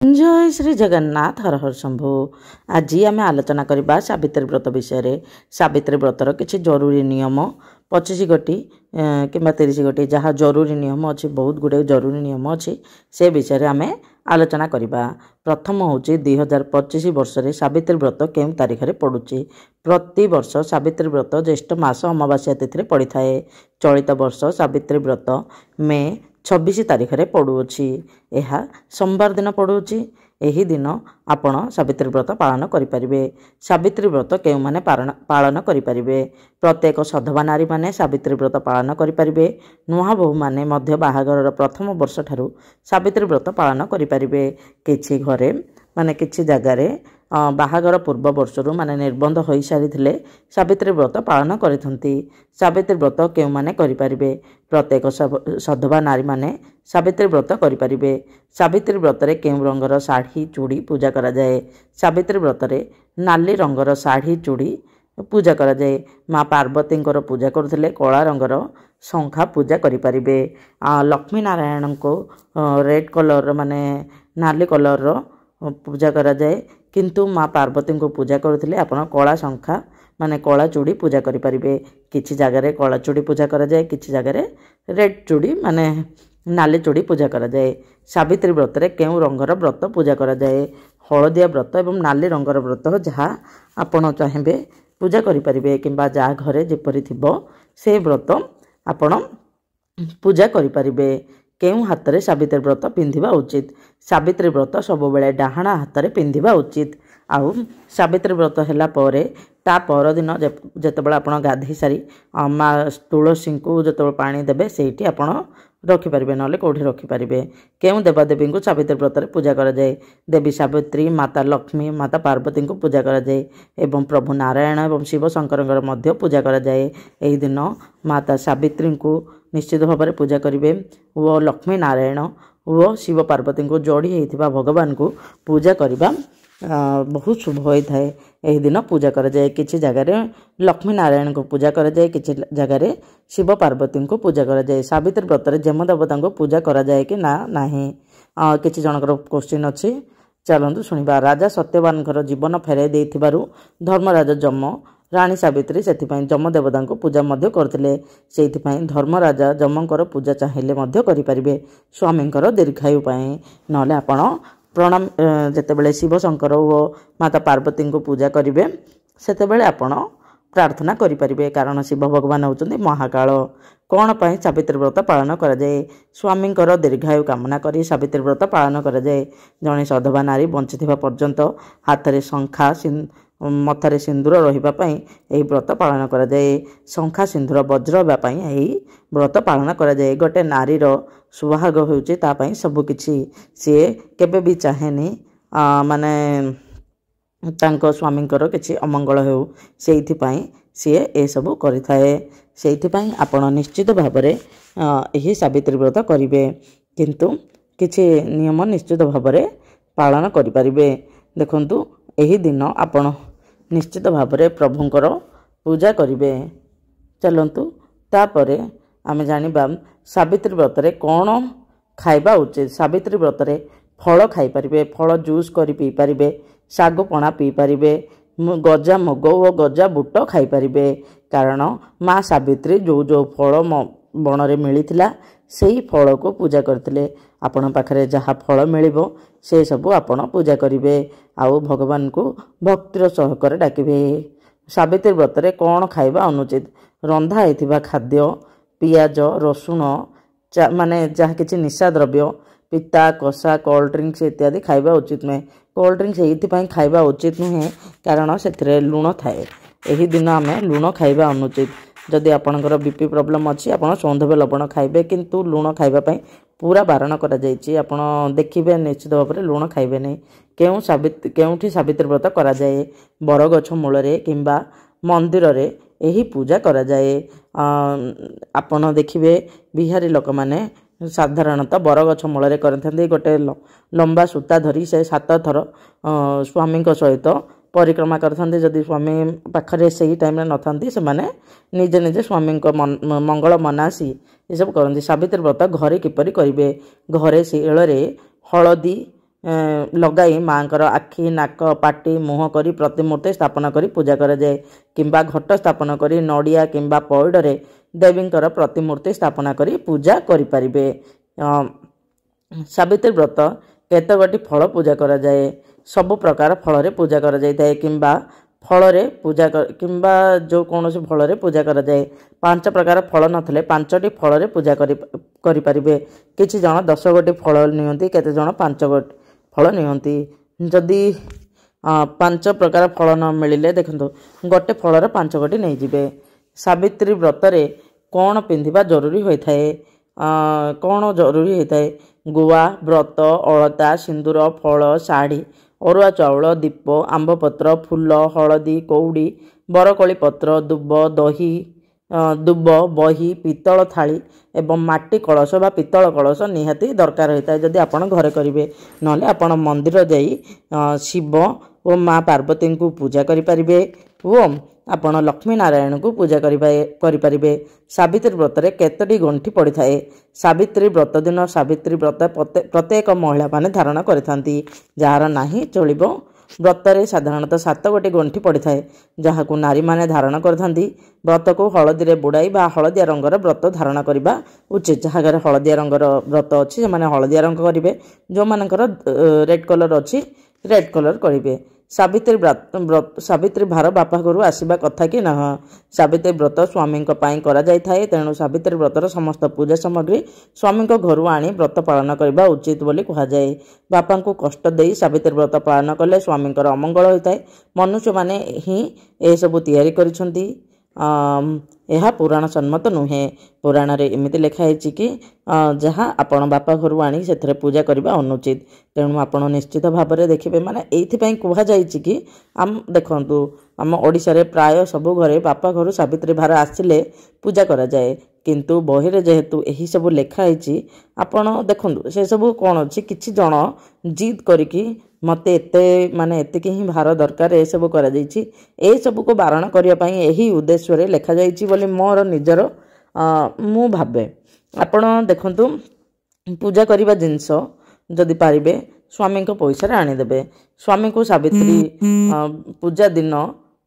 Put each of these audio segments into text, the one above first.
जय श्री जगन्नाथ हर हर शंभु। आज आम आलोचना करवा सावित्री व्रत विषय। सावित्री व्रतर किसी जरूरी नियम 25 गोटी कि 30 गोटी जहाँ जरूरी नियम अच्छी, बहुत गुड़े जरूरी नियम अच्छी, से विषय आम आलोचना करवा। प्रथम हूँ 2025 वर्ष में सावित्री व्रत केउं तारीख में पड़ुची। प्रति वर्ष सावित्री व्रत ज्येष्ठ मास अमावास्या तिथि पड़ी थाए। चलित वर्ष सावित्री व्रत मे 26 तारीख में पड़ुअछि। यह सोमवार दिन पड़ुछि। यही दिन आपण सावित्री व्रत पालन करें। सावित्री व्रत केउ माने पालन करें? प्रत्येक सधवा नारी माने सावित्री व्रत पालन करें। नुआ बोहू माने मध्य बाहागर प्रथम वर्ष ठारू सावित्री व्रत पालन करें। किछि घरे माने किछि जगार बाहागर पूर्व वर्षरू माने निर्बंध हो सारी सावित्री व्रत पालन करथंती। सावित्री व्रत केउ माने करें? प्रत्येक सधवा नारी माने सावित्री व्रत करें। सावित्री व्रत रे केउ रंगर शाढ़ी चूड़ी पूजा करा जाए। सावित्री व्रत रे नाली रंगर शाढ़ी चूड़ी पूजा करा जाए। माँ पार्वती पूजा करुथिले कला रंगर शंखा पूजा करें। लक्ष्मी नारायण को रेड कलर माने नाली कलर पूजा करा जाए। किंतु माँ पार्वती को पूजा करुथिले आपण कला शंखा माने कला चूड़ी पूजा करें। किछि जगार कला चूड़ी पूजा करा जाए, किछि जगार रेड चूड़ी माने नाली चूड़ी पूजा करा जाए। सावित्री व्रत रे केउ रंगर व्रत पूजा करा जाए? हलदिया व्रत एवं नाली रंगर व्रत जहाँ आपण चाहेबे पूजा करें किंबा जहाँ घरे जेपरि थिबो से व्रत आपण पूजा करें। केउ हाथ में सावित्री व्रत पिंधिबा उचित? सावित्री व्रत सब बेले डाहाणा हाथ में पिंधिबा उचित। आउ सावित्री व्रत हैला परे ता पर दिन जेतेबेले आपण गाधई सारी माँ तुलसी को जेतेबेले पानी देबे सेठी आपण रखिपारे ना कौटी रखिपारे। केउ देवादेवी को सावित्री व्रत रे पूजा करा जाए? देवी सावित्री, माता लक्ष्मी, माता पार्वती को पूजा करा जाए एवं प्रभु नारायण एवं शिव शंकर मध्य पूजा करा जाए। एही दिन माता सावित्री को निश्चित भाव में पूजा करेंगे वो लक्ष्मी नारायण वो शिव पार्वती को जोड़ी होता भगवान को पूजा करने बहुत शुभ होता है। यही दिन पूजा करा जाए। किसी जगार लक्ष्मी नारायण को पूजा करा जाए, किसी जगार शिव पार्वती को पूजा करा जाए। सावित्री व्रत रे जम देवता को पूजा करा जाए कि ना नहीं? किसी जनकर क्वेश्चन अच्छी, चलतु शुणा। राजा सत्यवान जीवन फेराई देथिबारु धर्मराज जम राणी सावित्री से जम देवता को पूजा करते। से धर्मराजा जमकर पूजा चाहिए करें स्वामी दीर्घायु ना आपण प्रणाम जितेबले शिव शंकर और माता पार्वती को पूजा करेंगे सेतेबेले आपण प्रार्थना करें। कारण शिव भगवान होउछन्ति महाकाल। कौन पाई सावित्री व्रत पालन करा जाए? स्वामी दीर्घायु कामना करी सावित्री व्रत पालन करा जाए। जड़े सधवा नारी बंचिथिबा पर्यंत हाथ में शंखा मथारे सिंदूर रही व्रत पालन करा जाए। शंखा सिंदूर वज्र होगापाई यही व्रत पालन करा जाए। गोटे नारीर सुहाग होउछि तापाई सबकिछि सी केबे भी चाहेनी माने तांको स्वामींकर किछि अमंगल हो सेइथिपाई सी ए सब करिथाए। सेइथिपाई आपण निश्चित भाव में यही सावित्री व्रत करेंगे किंतु किछि नियम निश्चित भाव में पालन करें। देखंतु यही दिन आपण निश्चित भाव में प्रभुंकर पूजा करेंगे। चलतु तापरे आमे जानिबा सावित्री व्रत रे कौन खाइबा उचित। सावित्री व्रत रे फल खाई पारिबे, फल जूस करी पी पारिबे, सागु पणा पी पारिबे, गजा मुग और गजा बुट खाई पारिबे। कारण माँ सावित्री जो जो फल बण रे मिलिथिला सेही फल को पूजा करथिले। आपण पाखरे जहाँ फल मिलिबो से सब आपण पूजा करेंगे। आउ भगवान को भक्तिर सहकार डाकिबे। सावित्री व्रत रे कौन खाइबा अनुचित? रंधा होइथिबा खाद्य, पियाज, रसुण माने जहाँ किछि निशा द्रव्य, पिता, कषा, कोल्ड ड्रिंक्स इत्यादि खाइबा उचित नुहे। कोल्ड ड्रिंक्स एइथिपाई खाइबा उचित नुहे कारण सेथिरे लुण थाए। एही दिन आमे लुण खाइबा अनुचित। जदि आपणकर बीपी प्रॉब्लम अच्छी आपण सौंधव लवण खाइबे किंतु लुण खाइबा पई पूरा बारण करा जायछि। आपण देखिबे निश्चित भाव में लुण खाइबे नहीं। केउठी सावित्री व्रत करा जाए? बरगछ मूल रे किंबा मंदिर रे यही पूजा करा जाए। आपण देखिबे बिहारी लोक माने साधारणतः बरगछ मूल करथांती। गोटे लंबा सूता धरी से 7 थर स्वामी सहित परिक्रमा करथांती। जदि स्वामी पाखरे सही टाइम रे नथांती से माने निजे निजे स्वामी मंगल मनासी ये सब करती। सावित्री व्रत घरे किपरि करेंगे? घरे शिल हलदी लगाई माँकर आखि नाक पाटी मुह करी प्रतिमूर्ति स्थापन करी पूजा कराए किंबा घट स्थापन करी नड़िया किंबा पइडरे देवींकर प्रतिमूर्ति स्थापना करी पूजा करिपारिबे। सावित्री व्रत केतगोटी फल पूजा कराए सबु प्रकार फल पूजा कराए किंबा फल पूजा किंबा जो कौन फल पूजा कराए 5 प्रकार फल नथिले 5टी फल पूजा करिपारिबे। किछि जण 10 गोटी फल नियंती केते जण 5 गोटी फल नियंती। जदि 5 प्रकार फल न मिलिले देखंतु गोटे फलर 5 गोटी नहीं जिबे। सावित्री व्रत रे कौन पिंधिबा जरूरी होइथाए कौन जरूरी होइथाए गुआ व्रत अलता सिंदूर फल शाढ़ी अरुआ चाउल दीप आंबपत्र फूल हलदी कौड़ी बरकोली पत्र दुब दही दुब बही पितल थाली एवं माटी कलश बा पितल कलश निहाती दरकार होता है। जदि आपण घरे करेंगे ना आपण मंदिर जाई शिव और माँ पार्वती को पूजा करें और आपण लक्ष्मी नारायण को पूजा करें। सावित्री व्रत रे केतोटी गंठी पड़ी थाए। सावित्री व्रत दिन सावित्री व्रत प्रत्येक महिला माने धारण करिथांती जार नाही चलिबो। व्रत रे साधारणतः 7 गोटी गंठी पड़ी थाए जहाँ को नारी माने धारण करथांती। व्रत को हलदी रे बुड़ाई बा हलदिया रंगर व्रत धारण करबा उचित। जहाँ घर हलदिया रंगर व्रत अच्छी से माने हलदिया रंग करेंगे जो मानकर रेड कलर अच्छी रेड कलर करेंगे। सावित्री भार बापा घर आसवा कथा कि ना। सावित्री व्रत स्वामी करा जाय थाए तेणु सावित्री व्रतर समस्त पूजा सामग्री स्वामी घर आनी व्रत पालन करने उचित बोली कहा जाए। बापा को कष्ट दे सावित्री व्रत पालन कले स्वामी अमंगल होता है। मनुष्य माने ही ए सबु तैयारी करिसंती। यह पुराण सम्मत नुहे। पुराण रे एमिति लिखाई कि जहाँ आपण बापा घर आनी से पूजा करबा अनुचित। तेणु आपण निश्चित भाव में देखिए माने एइथिपई कहा जाय कि आम देखंतु आम ओडिशा रे प्राय सबु घरे बापा घर सावित्री भार आसिले पूजा करा जाए किंतु बही रे जेहेतु यही सब लिखाई आपण देखंतु से सब कौन अच्छी किछि जण जिद करिकी मते एते माने एतिकी ही भार दरकार ए सब करा जायछि। ए सब को बारण करिया पई एही उद्देश्य रे लिखा जायछि बोली मोर निजर मु भाबे। आपण देखंतु पूजा करिबा जिंस जदि पारिबे स्वामी को पैसा रे आनी देबे। स्वामी को सावित्री पूजा दिन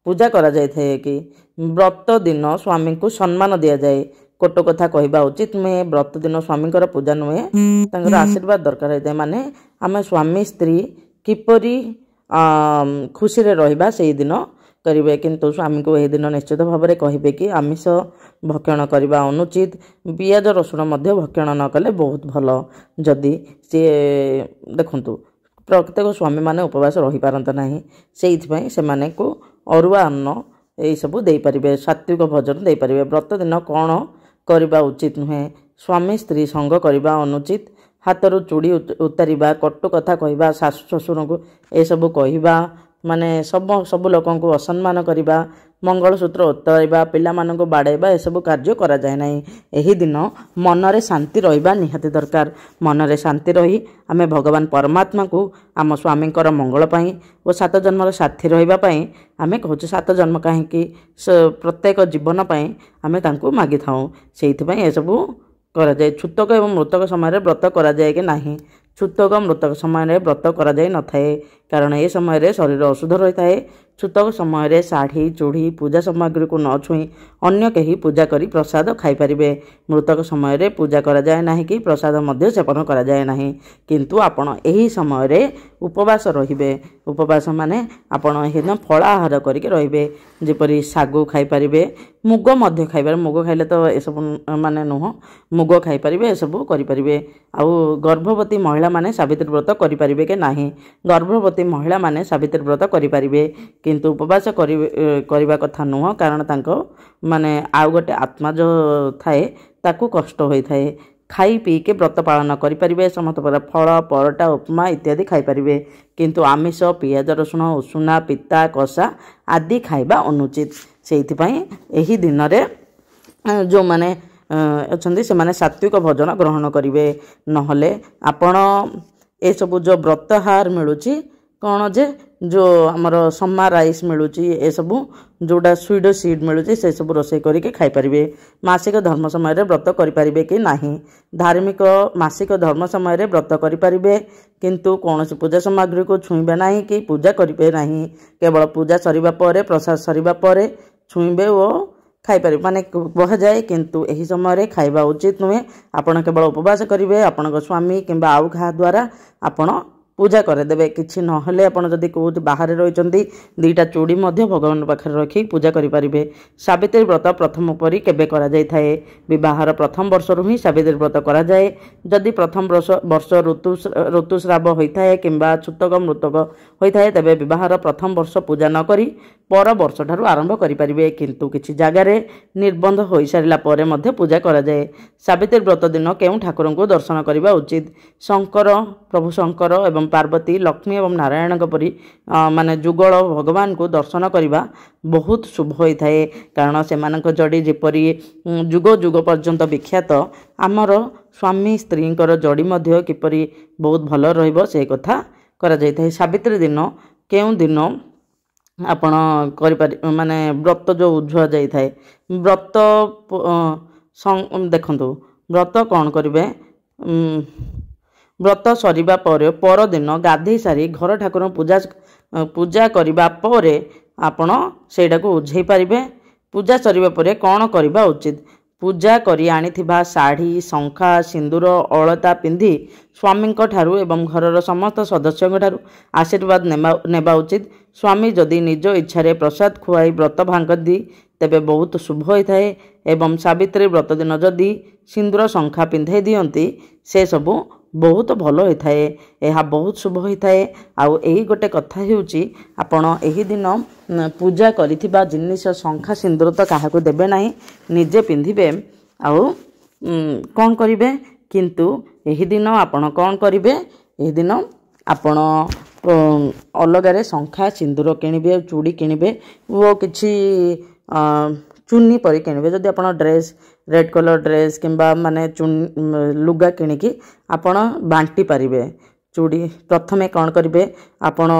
पूजा करा जाय थे कि व्रत दिन स्वामी को सम्मान दिया जाए। कोट कथा कहवा उचित नुहे। व्रत दिन स्वामी पूजा नुहे तांकर आशीर्वाद दरकार होता है। माने आम स्वामी स्त्री किपरि खुशी रे रहिबा से दिन करेंगे किंतु स्वामी को यह दिन निश्चित भाव में कहे कि आमिष भक्षण करने अनुचित। पियाज रसुण भक्षण न कले बहुत भल। जदि सी देखु प्रत्येक स्वामी माने उपवास रही पारंत नहीं से को अरुआ अन्न यही सब दे पारे सात्विक भोजन दे पारे। व्रत दिन कौन करने उचित नुहे। स्वामी स्त्री संग करने अनुचित। हाथरू चूड़ी उतारिबा कटु कथा कहवा शाशु शशुर को यह सब कहवा माने सब लोक असम्मान करवा मंगलसूत्र उतारिबा पिला मानक बाड़ेबा ए सब कार्य करा जाए नहीं। यही दिन मनरे शांति रहिबा निहाती दरकार। मनरे शांति रही आमे भगवान परमात्मा को आम स्वामी मंगल पाई और 7 जन्मर साथी रहिबा पाई आमे कहूँ 7 जन्म कहीं प्रत्येक जीवन पाई आमे तांको मागी थाऊ। सेइथिपई ए सब करा जाए। छूतक एवं मृतक समय व्रत करा जाए कि नहीं। छूतक मृतक समय व्रत करा जाए न थाए कारण ए समय शरीर अशुद्ध रही थाए। छूतक समय शाढ़ी चूड़ी पूजा सामग्री को न छुई अन्य कहीं पूजा करी प्रसाद खाई पारिबे। मृतक समय पूजा करा जाए नहीं कि प्रसाद मध्य सेवन करा जाए नहीं किंतु आपण एही समय उपवास रहिबे। उपवास माने आपण एहिन फल आहार करके रहिबे जेपरि सागु खाई पारिबे मुग मध्य खाई पारे। मुग खाइले तो ए सब माने नुह मुग खाई पारिबे ए सब करि पारिबे। आउ गर्भवती महिला माने सावित्री व्रत करि पारिबे के नाही। गर्भवती महिला माने सावित्री व्रत करि पारिबे किंतु उपवास करवा कथा नुह कारण तांको माने आउ गोटे आत्मा जो थाए ताकू कष्ट होई थाए। खाई पी के व्रत पालन करें समस्त प्रकार फल परटा उपमा इत्यादि खाई पारिबे किंतु आमिष पियाज रसुण उषुना पिता कषा आदि खाइबा अनुचित। सेइथिपई एही दिन रे जो माने अछंती से माने सात्विक भोजन ग्रहण करेंगे नहले आपण ए सब जो व्रतहार मिलुची कौन जे जो आमर सम्मा राइस मिलूँ ए सबू जोड़ा स्वीडो सीड मिलूँ से सब रोषे करके खाईपारे। मासिक धर्म समय व्रत करें कि नहीं, धार्मिक मासिक धर्म समय व्रत करें किंतु कौन पूजा सामग्री को छुईबे ना कि पूजा करेंगे ना, केवल पूजा सरिबा परे प्रसाद सरिबा परे छुईबे और खाईपारे माने कह जाए किंतु यही समय खाइबा उचित नुहे। आपण केवल उपवास करेंगे, आपण स्वामी किंबा आउ क्या द्वारा आपण पूजा करदेवे। किसी नहले आपड़ जदि कौट बाहर रही दीटा चूड़ी भगवान पाखे रखी पूजा करें। सावित्री व्रत प्रथम परी केबे करा जाय थाए, विवाहर प्रथम वर्ष ही सावित्री व्रत करा जाए। जदि प्रथम वर्ष ऋतुस्राव होता है किंबा छूतक मृतक होता है तेबे विवाहर प्रथम वर्ष पूजा न करी पर वर्ष ठारू आरंभ करें। किंतु किछि जगार निर्बंध हो सारा पर पूजा करा जाए। सावित्री व्रत दिन केउं ठाकुर को दर्शन करने उचित? शंकर, प्रभु शंकर एवं पार्वती, लक्ष्मी एवं नारायण परी माने जुगल भगवान को दर्शन करने बहुत शुभ होता है। कारण से जड़ी जेपरी जुग जुग पर्यंत विख्यात आमर स्वामी स्त्री जड़ी किपरि बहुत भल रहिबो से कथा करा जाय थाए। सावित्री दिन केउं दिन आपण करि माने व्रत जो उझुआ जाय थाए, व्रत देखंतु व्रत कौन करेंगे? व्रत सरिबा पर दिन गाधे सारी घर ठाकुर पूजा करबा परे आपण सेटा को उझेई पारिबे। पूजा सरिबा परे कौन करबा उचित? पूजा करी आनिथिबा साड़ी, शंखा, सिंदूर, अलता पिंधि स्वामी ठारू एवं घरर समस्त सदस्यों ठारू आशीर्वाद नेबा उचित। स्वामी जदि निज इच्छा प्रसाद खुआई व्रत भांगती तेबे बहुत शुभ होता है। एवं सावित्री व्रत दिन जदि सिंदूर शंखा पिंधाई दियंती से सबू बहुत भल होता है, यह बहुत शुभ होता है। आउ यही गोटे कथा होउची आपण एही दिन पूजा करिथिबा जिनिस शंखा सिंदूर तो क्या देबे नहीं, निजे पिंधिबे। आउ कौन करिवे? किंतु एही दिन आपण कौन करिवे? एही दिन आपण अलगारे शंखा सिंदूर किणिबे, चूड़ी किणिबे वो किछि चुन्नी परी किणिबे। जदि आपण ड्रेस रेड कलर ड्रेस किंबा माने लुगा किणिकी आपण बांटी पारिबे। चूड़ी प्रथमे कौन करिवे? आपण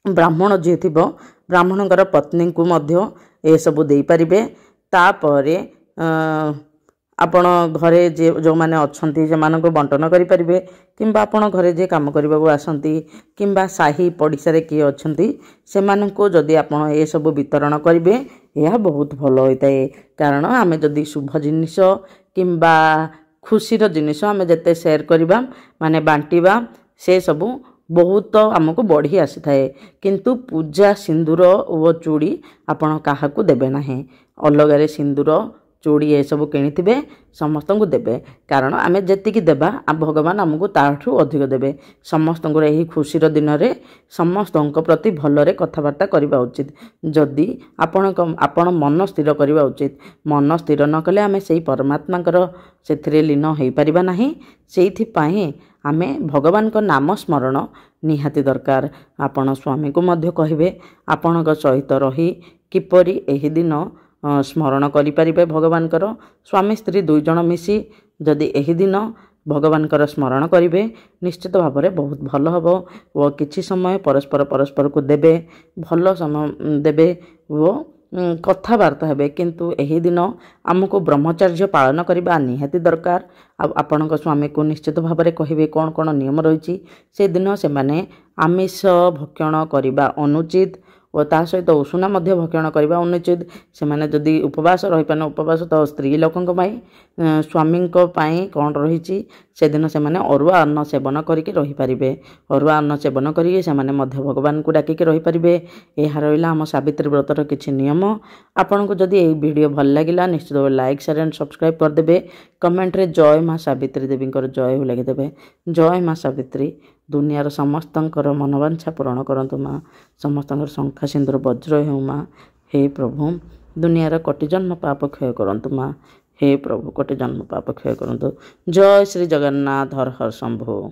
ब्राह्मण जी थिबो ब्राह्मणकर पत्नी को मध्य ए सब देई पारिबे। तापरे आपण घरे जे जो माने अछंती से बंटन करि परिबे, किंबा आपण घरे जे काम करबा को आसंती किंबा साही पड़िसा रे किए अछंती से मानको जदि आपण ए सब वितरण करिवे यह बहुत भल होता है। कारण आमे जदि शुभ जिनिस किंबा खुशीर जिनिस आमे जते शेयर करबा माने बांटीबा से सबू बहुत आमको बढ़ी आसी थाए। किंतु पूजा सिंदूर ओ चूड़ी आपण काहाकू देबे नाही। अलगारे सिंदूर चूड़ी ये सब किणिथिबे समस्त को देबे। कारण आमे जेतिकी देबा भगवान आमको ताठू अधिक देबे। समस्त यही खुशीर दिन रे समस्त प्रति भलरे कथबार्ता करबा उचित। जदि आपण मन स्थिर करबा उचित। मन स्थिर न कले आमे सेही परमात्माकर सेथिरे लीन होई परिबा नाही। सेइथि पई आमे भगवान को नाम स्मरण निहाती दरकार। आपण स्वामी को मध्य कहिबे आपणक सहित रही किपरि एही दिन स्मरण करिपारिबे भगवानकर। स्वामी स्त्री दुई जन मिसी जदि एही दिन भगवानकर स्मरण करिवे निश्चित भाव में बहुत भल हबो। वो किछि समय परस्पर को देबे, भल समय देबे वो कथबार्ता हेबे। किंतु एही दिन आमको ब्रह्मचर्य पालन करबा निहाती दरकार। आपणक स्वामी को निश्चित भाव में कहिबे कौन कौन नियम रही से दिन से माने आमिष भक्षण करबा अनुचित और ता सहित उषुना मध्य भक्षण करबा अनुचित। से माने जदि उपवास रही पान उपवास तो स्त्री लोकंक स्वामी कौन रही से दिन से माने अरुआ अन्न सेवन करके रही पारिबे। अरुआ अन्न सेवन करके से माने मध्य भगवान को डाकिक रही पारिबे। यह रहिला हम सावित्री व्रतर किछि नियम। आपन को जदि एही वीडियो भल लागिला निश्चित लाइक शेयर एंड सब्सक्राइब कर देबे। कमेंट रे जय मां सावित्री देवींकर जय हो लगे देबे। जय मां सावित्री दुनियार समस्तंकर मनोवांछा पूरण करंतु माँ। समस्तंकर शंखा सिंदूर वज्र हेउ माँ। हे प्रभु दुनियार कोटि जन्म पाप क्षय करंतु माँ। हे प्रभु कोटि जन्म पाप क्षय करंतु। जय श्री जगन्नाथ हर हर शंभु।